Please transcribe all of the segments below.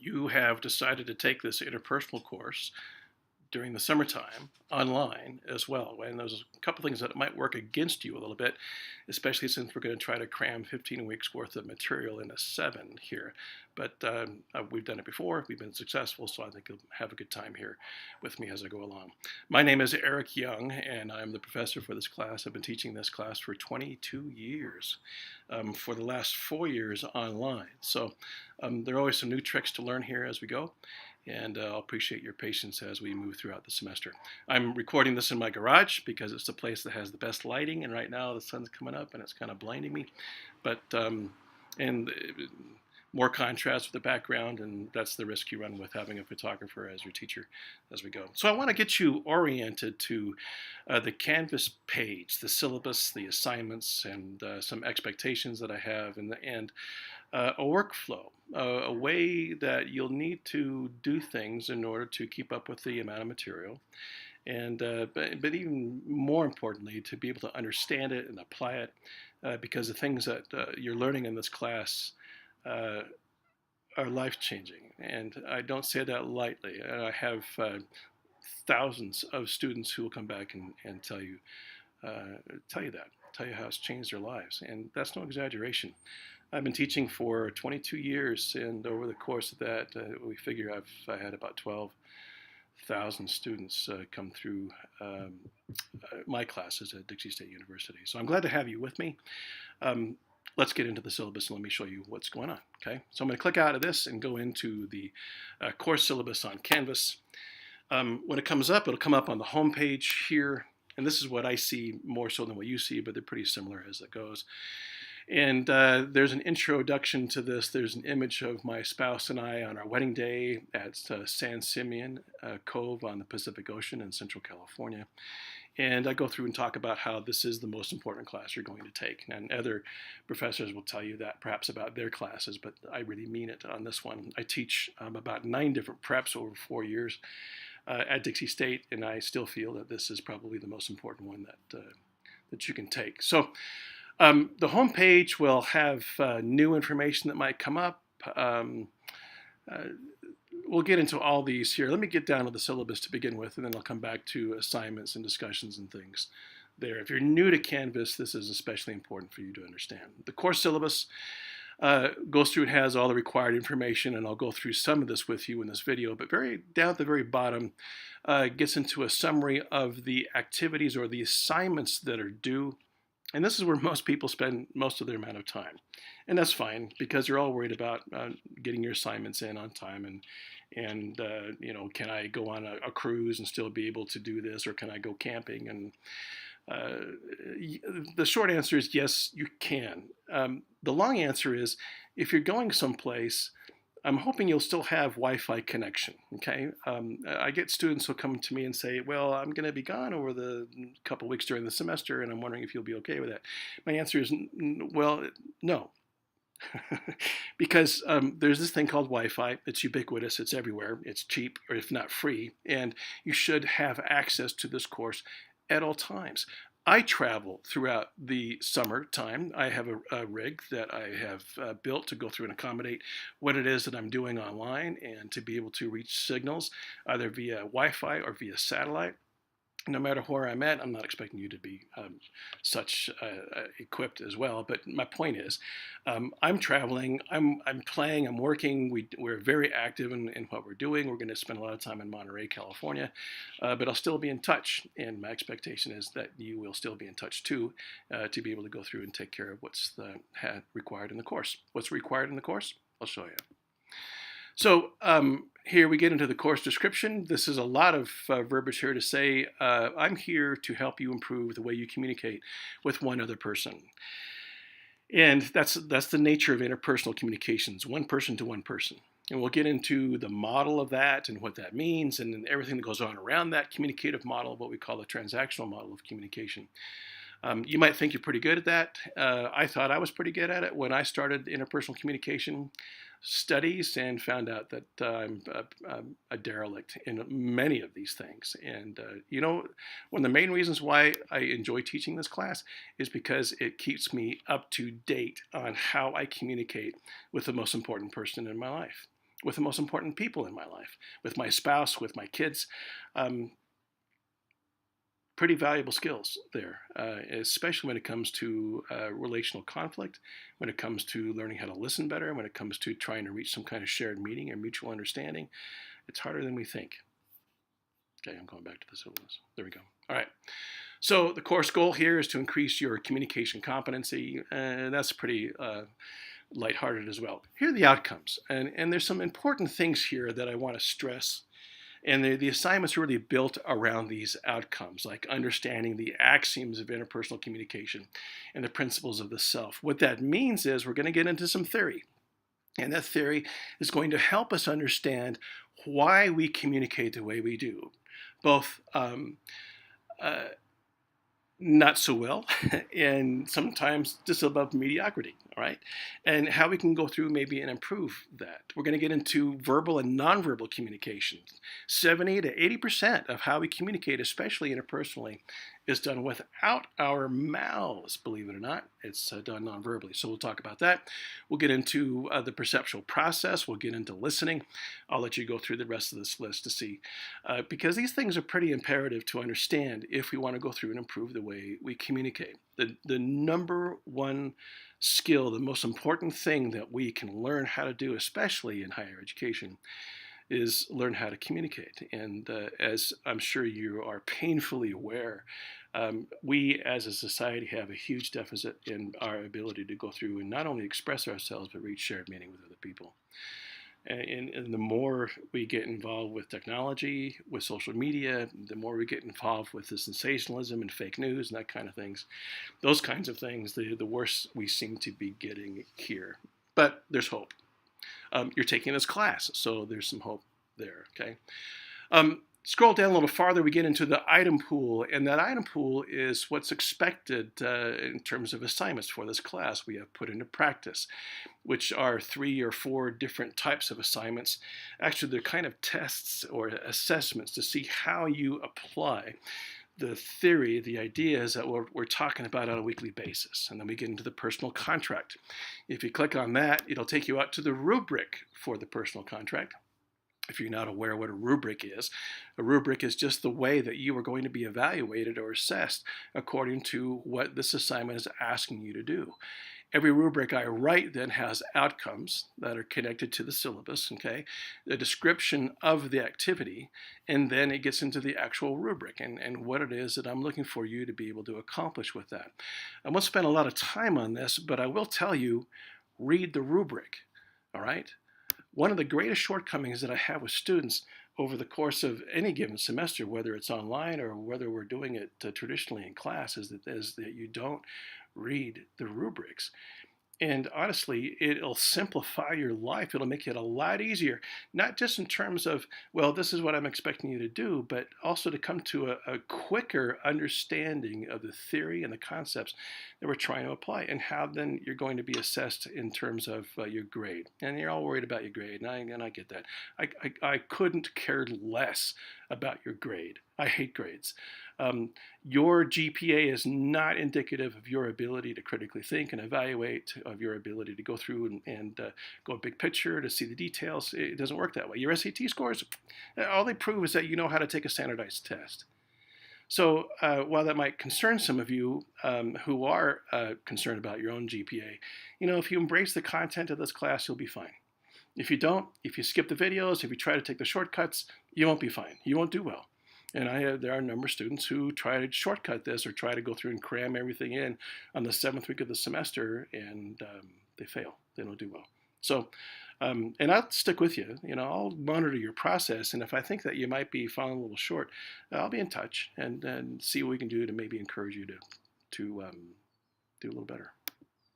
you have decided to take this interpersonal course during the summertime online as well. And there's a couple things that might work against you a little bit, especially since we're going to try to cram 15 weeks worth of material into 7 here. But we've done it before. We've been successful, so I think you'll have a good time here with me as I go along. My name is Eric Young, and I'm the professor for this class. I've been teaching this class for 22 years, for the last 4 years online. So there are always some new tricks to learn here as we go. And I'll appreciate your patience as we move throughout the semester. I'm recording this in my garage because it's the place that has the best lighting, and right now the sun's coming up and it's kind of blinding me. But and more contrast with the background, and that's the risk you run with having a photographer as your teacher as we go. So I want to get you oriented to the Canvas page, the syllabus, the assignments, and some expectations that I have, and a workflow, a way that you'll need to do things in order to keep up with the amount of material. And but even more importantly, to be able to understand it and apply it, because the things that you're learning in this class are life-changing. And I don't say that lightly. I have thousands of students who will come back and tell you how it's changed their lives. And that's no exaggeration. I've been teaching for 22 years, and over the course of that, we figure I had about 12,000 students come through my classes at Dixie State University. So I'm glad to have you with me. Let's get into the syllabus and let me show you what's going on. Okay, so I'm going to click out of this and go into the course syllabus on Canvas. When it comes up, it'll come up on the home page here, and this is what I see more so than what you see, but they're pretty similar as it goes. And there's an introduction to this. There's an image of my spouse and I on our wedding day at San Simeon Cove on the Pacific Ocean in Central California. And I go through and talk about how this is the most important class you're going to take. And other professors will tell you that perhaps about their classes, but I really mean it on this one. I teach about 9 different preps over 4 years at Dixie State, and I still feel that this is probably the most important one that you can take. So the home page will have new information that might come up. We'll get into all these here. Let me get down to the syllabus to begin with, and then I'll come back to assignments and discussions and things there. If you're new to Canvas, this is especially important for you to understand. The course syllabus goes through and has all the required information, and I'll go through some of this with you in this video, but down at the very bottom gets into a summary of the activities or the assignments that are due. And this is where most people spend most of their amount of time. And that's fine, because you're all worried about getting your assignments in on time, and can I go on a cruise and still be able to do this, or can I go camping? And the short answer is yes, you can. The long answer is, if you're going someplace, I'm hoping you'll still have Wi-Fi connection, okay? I get students who come to me and say, well, I'm going to be gone over the couple weeks during the semester, and I'm wondering if you'll be okay with that. My answer is, well, no. Because there's this thing called Wi-Fi. It's ubiquitous. It's everywhere. It's cheap, or if not free, and you should have access to this course at all times. I travel throughout the summertime. I have a rig that I have built to go through and accommodate what it is that I'm doing online, and to be able to reach signals either via Wi-Fi or via satellite. No matter where I'm at, I'm not expecting you to be such equipped as well. But my point is, I'm traveling, I'm playing, I'm working. We're very active in what we're doing. We're going to spend a lot of time in Monterey, California, but I'll still be in touch. And my expectation is that you will still be in touch too, to be able to go through and take care of what's required in the course. What's required in the course? I'll show you. So here we get into the course description. This is a lot of verbiage here to say, I'm here to help you improve the way you communicate with one other person. And that's the nature of interpersonal communications, one person to one person. And we'll get into the model of that and what that means, and then everything that goes on around that communicative model, what we call the transactional model of communication. You might think you're pretty good at that. I thought I was pretty good at it when I started interpersonal communication studies, and found out that I'm a derelict in many of these things. And one of the main reasons why I enjoy teaching this class is because it keeps me up to date on how I communicate with the most important person in my life, with the most important people in my life, with my spouse, with my kids. Um, Pretty valuable skills there, especially when it comes to relational conflict, when it comes to learning how to listen better, when it comes to trying to reach some kind of shared meaning or mutual understanding. It's harder than we think. Okay, I'm going back to the syllabus. There we go. All right. So the course goal here is to increase your communication competency, and that's pretty lighthearted as well. Here are the outcomes, and there's some important things here that I want to stress. And the assignments are really built around these outcomes, like understanding the axioms of interpersonal communication and the principles of the self. What that means is we're going to get into some theory. And that theory is going to help us understand why we communicate the way we do, both uh, not so well, and sometimes just above mediocrity, all right? And how we can go through maybe and improve that. We're going to get into verbal and nonverbal communication. 70 to 80% of how we communicate, especially interpersonally, is done without our mouths, believe it or not. It's done nonverbally. So we'll talk about that. We'll get into the perceptual process. We'll get into listening. I'll let you go through the rest of this list to see, because these things are pretty imperative to understand if we want to go through and improve the way we communicate. The number one skill, the most important thing that we can learn how to do, especially in higher education, is learn how to communicate. And as I'm sure you are painfully aware, we as a society have a huge deficit in our ability to go through and not only express ourselves, but reach shared meaning with other people. And the more we get involved with technology, with social media, the more we get involved with the sensationalism and fake news and that kind of things, those kinds of things, the worse we seem to be getting here. But there's hope. You're taking this class, so there's some hope there, okay? Scroll down a little farther, we get into the item pool, and that item pool is what's expected in terms of assignments for this class we have put into practice, which are 3 or 4 different types of assignments. Actually, they're kind of tests or assessments to see how you apply the theory, the ideas that we're talking about on a weekly basis. And then we get into the personal contract. If you click on that, it'll take you out to the rubric for the personal contract. If you're not aware what a rubric is just the way that you are going to be evaluated or assessed according to what this assignment is asking you to do. Every rubric I write then has outcomes that are connected to the syllabus, okay? The description of the activity, and then it gets into the actual rubric and what it is that I'm looking for you to be able to accomplish with that. I won't spend a lot of time on this, but I will tell you, read the rubric, all right? One of the greatest shortcomings that I have with students over the course of any given semester, whether it's online or whether we're doing it traditionally in class, is that you don't read the rubrics. And honestly, it'll simplify your life. It'll make it a lot easier, not just in terms of, well, this is what I'm expecting you to do, but also to come to a quicker understanding of the theory and the concepts that we're trying to apply and how then you're going to be assessed in terms of your grade. And you're all worried about your grade, and I get that. I couldn't care less about your grade. I hate grades. Your GPA is not indicative of your ability to critically think and evaluate, of your ability to go through and go big picture, to see the details. It doesn't work that way. Your SAT scores, all they prove is that you know how to take a standardized test. So while that might concern some of you who are concerned about your own GPA, if you embrace the content of this class, you'll be fine. If you don't, if you skip the videos, if you try to take the shortcuts, you won't be fine. You won't do well. And there are a number of students who try to shortcut this or try to go through and cram everything in on the 7th week of the semester, and they fail. They don't do well. So, and I'll stick with you. I'll monitor your process, and if I think that you might be falling a little short, I'll be in touch and see what we can do to maybe encourage you to do a little better.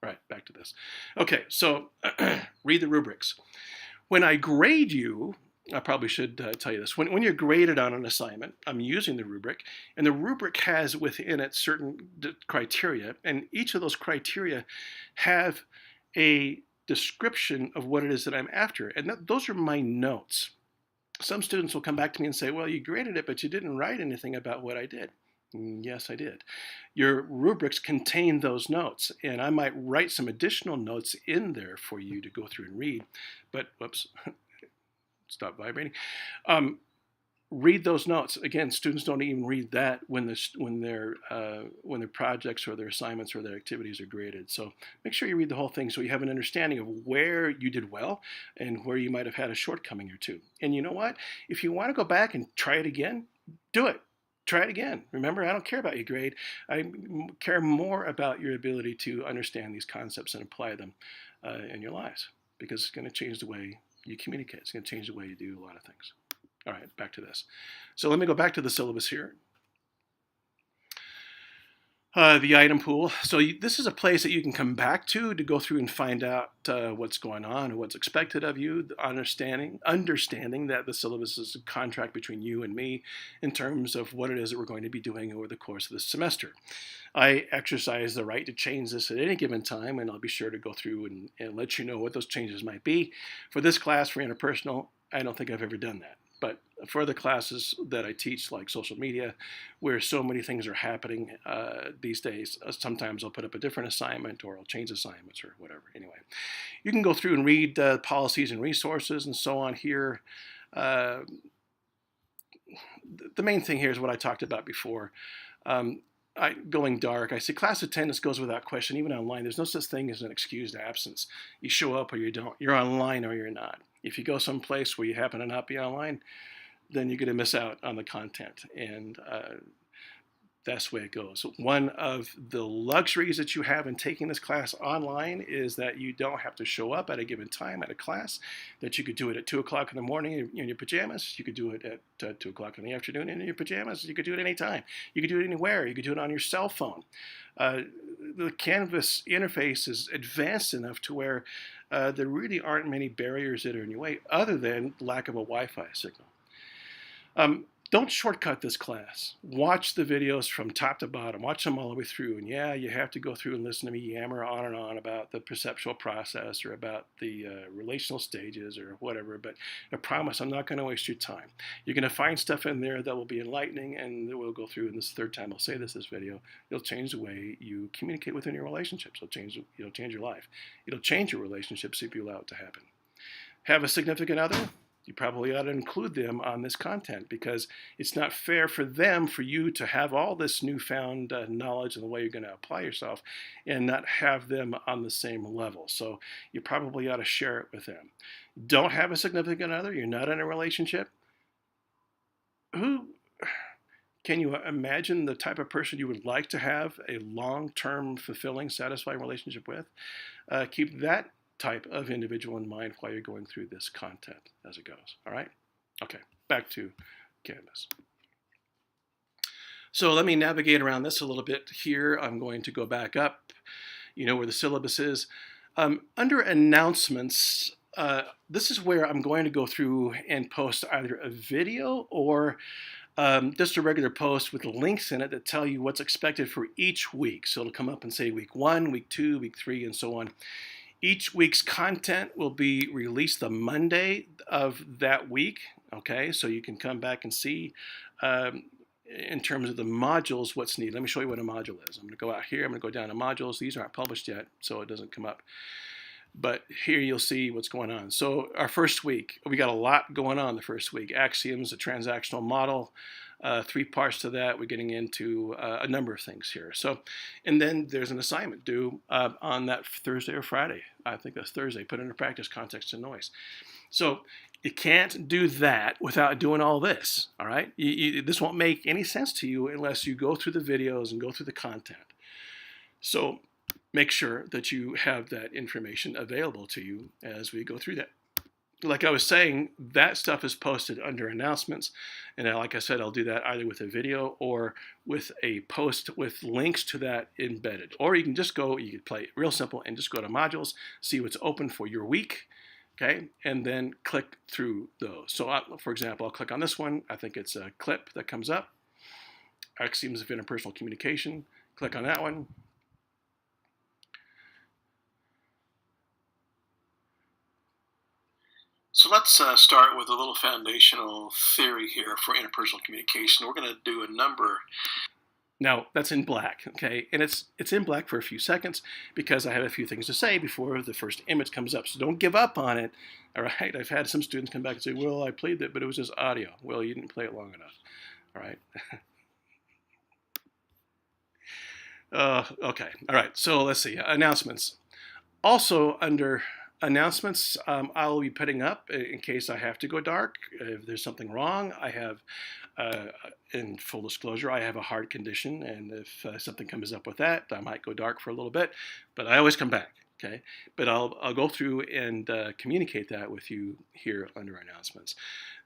Right, back to this. Okay, so read the rubrics. When I grade you, I probably should tell you this. When you're graded on an assignment, I'm using the rubric, and the rubric has within it certain criteria, and each of those criteria have a description of what it is that I'm after, and those are my notes. Some students will come back to me and say, well, you graded it, but you didn't write anything about what I did. Yes, I did. Your rubrics contain those notes, and I might write some additional notes in there for you to go through and read, but whoops, stop vibrating. Read those notes. Again, students don't even read that when their projects or their assignments or their activities are graded. So make sure you read the whole thing so you have an understanding of where you did well and where you might have had a shortcoming or two. And you know what? If you want to go back and try it again, do it. Try it again. Remember, I don't care about your grade. I care more about your ability to understand these concepts and apply them in your lives, because it's going to change the way you communicate. It's going to change the way you do a lot of things. All right, back to this. So let me go back to the syllabus here. The item pool. So this is a place that you can come back to go through and find out what's going on and what's expected of you. Understanding that the syllabus is a contract between you and me in terms of what it is that we're going to be doing over the course of this semester. I exercise the right to change this at any given time, and I'll be sure to go through and let you know what those changes might be. For this class, for interpersonal, I don't think I've ever done that. But for other classes that I teach, like social media, where so many things are happening these days, sometimes I'll put up a different assignment or I'll change assignments or whatever. Anyway, you can go through and read policies and resources and so on here. The main thing here is what I talked about before. Going dark. I say class attendance goes without question, even online. There's no such thing as an excused absence. You show up or you don't. You're online or you're not. If you go someplace where you happen to not be online, then you're going to miss out on the content. And that's the way it goes. One of the luxuries that you have in taking this class online is that you don't have to show up at a given time at a class, that you could do it at 2 o'clock in the morning in your pajamas. You could do it at 2 o'clock in the afternoon in your pajamas. You could do it anytime. You could do it anywhere. You could do it on your cell phone. The Canvas interface is advanced enough to where there really aren't many barriers that are in your way other than lack of a Wi-Fi signal. Don't shortcut this class. Watch the videos from top to bottom. Watch them all the way through. And yeah, you have to go through and listen to me yammer on and on about the perceptual process or about the relational stages or whatever. But I promise I'm not going to waste your time. You're going to find stuff in there that will be enlightening, and that we'll go through. And this is the third time I'll say this video. It'll change the way you communicate within your relationships. It'll change your life. It'll change your relationships if you allow it to happen. Have a significant other? You probably ought to include them on this content, because it's not fair for you to have all this newfound knowledge and the way you're going to apply yourself and not have them on the same level. So you probably ought to share it with them. Don't have a significant other? You're not in a relationship? Can you imagine the type of person you would like to have a long-term, fulfilling, satisfying relationship with? Keep that type of individual in mind while you're going through this content as it goes. All right? Okay, back to Canvas. So let me navigate around this a little bit here. I'm going to go back up, where the syllabus is. Under announcements, this is where I'm going to go through and post either a video or just a regular post with links in it that tell you what's expected for each week. So it'll come up and say week 1, week 2, week 3, and so on. Each week's content will be released the Monday of that week, okay? So you can come back and see in terms of the modules what's needed. Let me show you what a module is. I'm going to go out here. I'm going to go down to modules. These aren't published yet, so it doesn't come up. But here you'll see what's going on. So our first week, we got a lot going on the first week. Axioms, a transactional model, 3 parts to that. We're getting into a number of things here. So, and then there's an assignment due on that Thursday or Friday. I think that's Thursday. Put into practice, context, and noise. So you can't do that without doing all this, all right? This won't make any sense to you unless you go through the videos and go through the content. So make sure that you have that information available to you as we go through that. Like I was saying, that stuff is posted under announcements. And like I said, I'll do that either with a video or with a post with links to that embedded. Or you can just go, you can play it real simple and just go to modules, see what's open for your week, okay? And then click through those. So for example, I'll click on this one. I think it's a clip that comes up. Axioms of interpersonal communication. Click on that one. So let's start with a little foundational theory here for interpersonal communication. We're going to do a number. Now, that's in black, okay? And it's in black for a few seconds because I have a few things to say before the first image comes up. So don't give up on it, All right. I've had some students come back and say, well, I played it, but it was just audio. Well, you didn't play it long enough. All right. Okay. All right. So let's see. Announcements. Also under announcements, I'll be putting up in case I have to go dark. If there's something wrong, I have, in full disclosure, I have a heart condition, and if something comes up with that, I might go dark for a little bit, but I always come back. Okay, but I'll go through and communicate that with you here under announcements.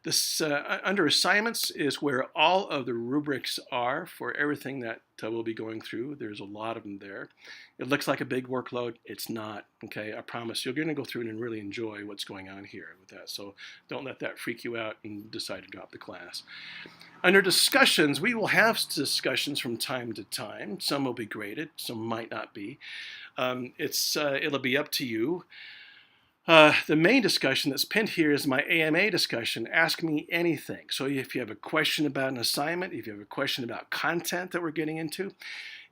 This under assignments is where all of the rubrics are for everything that we'll be going through. There's a lot of them there. It looks like a big workload. It's not. Okay, I promise you're going to go through and really enjoy what's going on here with that. So don't let that freak you out and decide to drop the class. Under discussions, we will have discussions from time to time. Some will be graded, some might not be. It'll be up to you. The main discussion that's pinned here is my AMA discussion, Ask Me Anything. So if you have a question about an assignment, if you have a question about content that we're getting into,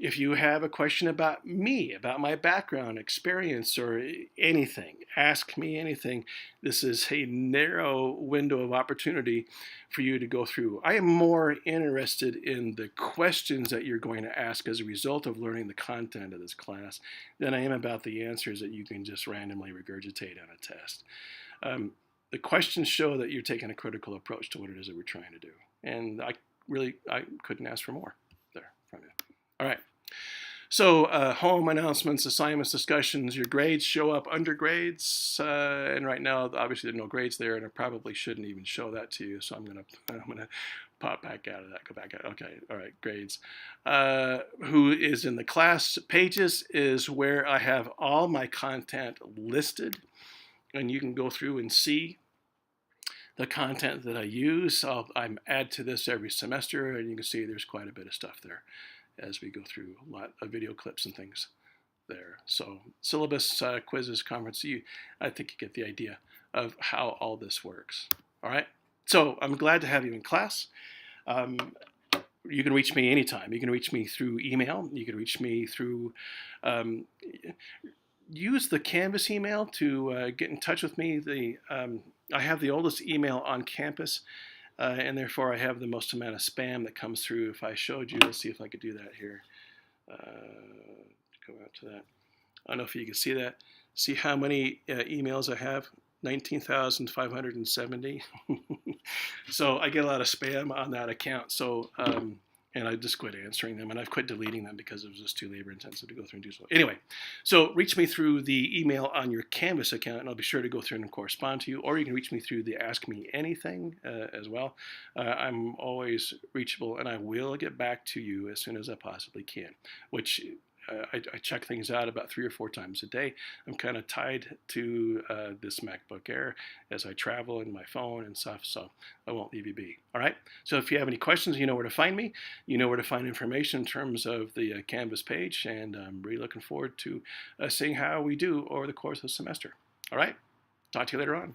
if you have a question about me, about my background, experience, or anything, ask me anything. This is a narrow window of opportunity for you to go through. I am more interested in the questions that you're going to ask as a result of learning the content of this class than I am about the answers that you can just randomly regurgitate on a test. The questions show that you're taking a critical approach to what it is that we're trying to do. And I couldn't ask for more there from you. All right. So home announcements, assignments, discussions, your grades show up under grades. And right now, obviously, there are no grades there, and I probably shouldn't even show that to you. So I'm gonna pop back out of that, go back out. Okay, all right, grades. Who is in the class pages is where I have all my content listed, and you can go through and see the content that I use. I add to this every semester, and you can see there's quite a bit of stuff there as we go through a lot of video clips and things there. So syllabus, quizzes, conference, I think you get the idea of how all this works. All right. So I'm glad to have you in class. You can reach me anytime. You can reach me through email. You can reach me through, use the Canvas email to get in touch with me. I have the oldest email on campus. And therefore, I have the most amount of spam that comes through. If I showed you, let's see if I could do that here. Go out to that. I don't know if you can see that. See how many emails I have? 19,570. So I get a lot of spam on that account. So, and I just quit answering them, and I've quit deleting them because it was just too labor intensive to go through and do so. Anyway, so reach me through the email on your Canvas account, and I'll be sure to go through and correspond to you, or you can reach me through the Ask Me Anything as well. I'm always reachable, and I will get back to you as soon as I possibly can, which I check things out about 3 or 4 times a day. I'm kind of tied to this MacBook Air as I travel and my phone and stuff, so I won't leave you be. All right? So if you have any questions, you know where to find me. You know where to find information in terms of the Canvas page, and I'm really looking forward to seeing how we do over the course of the semester. All right? Talk to you later on.